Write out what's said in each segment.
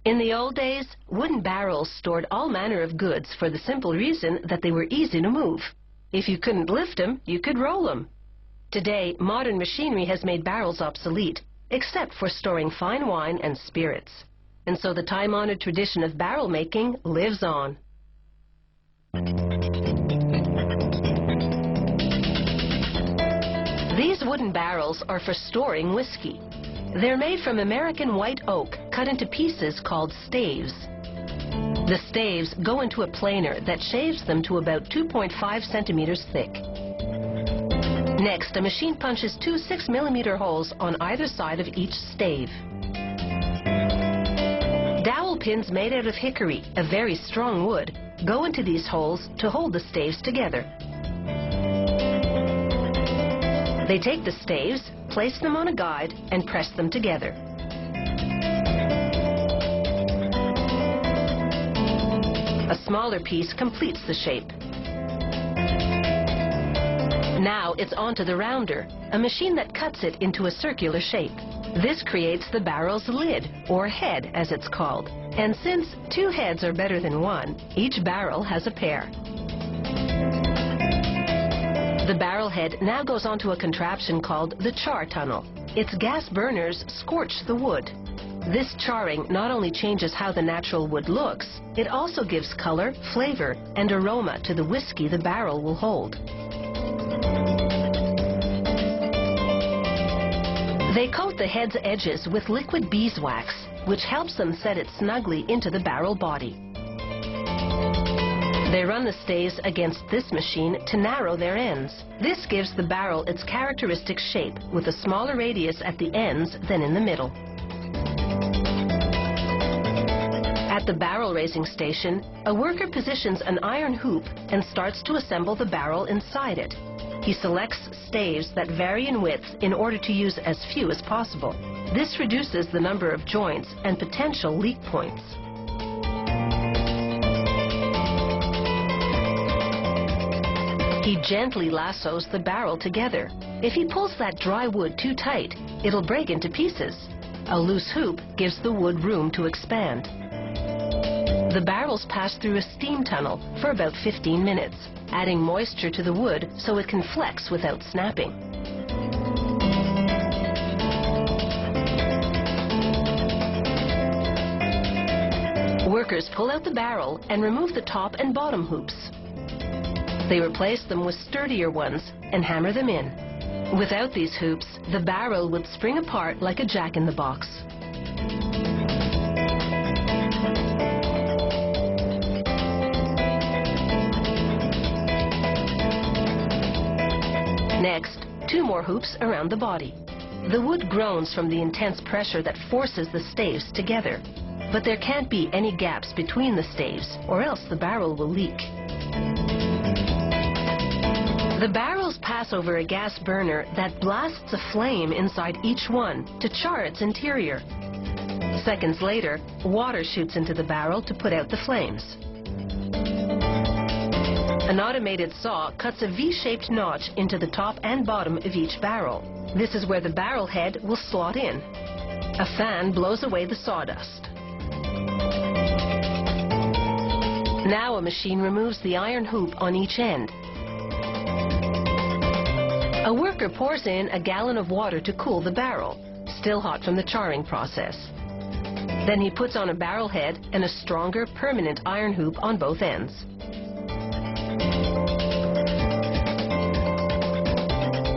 In the old days, wooden barrels stored all manner of goods for the simple reason that they were easy to move. If you couldn't lift them, you could roll them. Today, modern machinery has made barrels obsolete, except for storing fine wine and spirits. And so the time-honored tradition of barrel making lives on. These wooden barrels are for storing whiskey. They're made from American white oak cut into pieces called staves. The staves go into a planer that shaves them to about 2.5 centimeters thick. Next, a machine punches two 6mm holes on either side of each stave. Dowel pins made out of hickory, a very strong wood, go into these holes to hold the staves together. They take the staves, place them on a guide, and press them together. A smaller piece completes the shape. Now it's on to the rounder, a machine that cuts it into a circular shape. This creates the barrel's lid, or head as it's called. And since two heads are better than one, each barrel has a pair. The barrel head now goes onto a contraption called the char tunnel. Its gas burners scorch the wood. This charring not only changes how the natural wood looks, it also gives color, flavor, and aroma to the whiskey the barrel will hold. They coat the head's edges with liquid beeswax, which helps them set it snugly into the barrel body. They run the staves against this machine to narrow their ends. This gives the barrel its characteristic shape, with a smaller radius at the ends than in the middle. At the barrel raising station, a worker positions an iron hoop and starts to assemble the barrel inside it. He selects staves that vary in width in order to use as few as possible. This reduces the number of joints and potential leak points. He gently lassos the barrel together. If he pulls that dry wood too tight, it'll break into pieces. A loose hoop gives the wood room to expand. The barrels pass through a steam tunnel for about 15 minutes, adding moisture to the wood so it can flex without snapping. Workers pull out the barrel and remove the top and bottom hoops. They replace them with sturdier ones and hammer them in. Without these hoops, the barrel would spring apart like a jack-in-the-box. Next, two more hoops around the body. The wood groans from the intense pressure that forces the staves together. But there can't be any gaps between the staves, or else the barrel will leak. The barrels pass over a gas burner that blasts a flame inside each one to char its interior. Seconds later, water shoots into the barrel to put out the flames. An automated saw cuts a V-shaped notch into the top and bottom of each barrel. This is where the barrel head will slot in. A fan blows away the sawdust. Now a machine removes the iron hoop on each end. A worker pours in a gallon of water to cool the barrel, still hot from the charring process. Then he puts on a barrel head and a stronger, permanent iron hoop on both ends.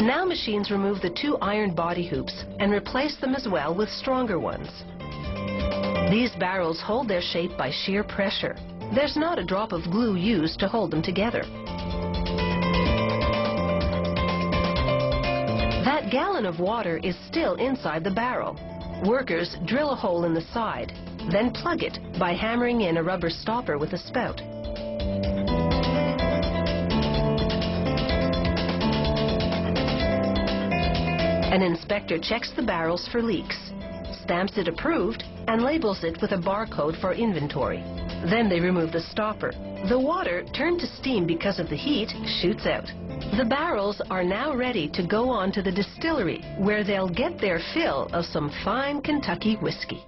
Now machines remove the two iron body hoops and replace them as well with stronger ones. These barrels hold their shape by sheer pressure. There's not a drop of glue used to hold them together. That gallon of water is still inside the barrel. Workers drill a hole in the side, then plug it by hammering in a rubber stopper with a spout. An inspector checks the barrels for leaks, stamps it approved, and labels it with a barcode for inventory. Then they remove the stopper. The water, turned to steam because of the heat, shoots out. The barrels are now ready to go on to the distillery, where they'll get their fill of some fine Kentucky whiskey.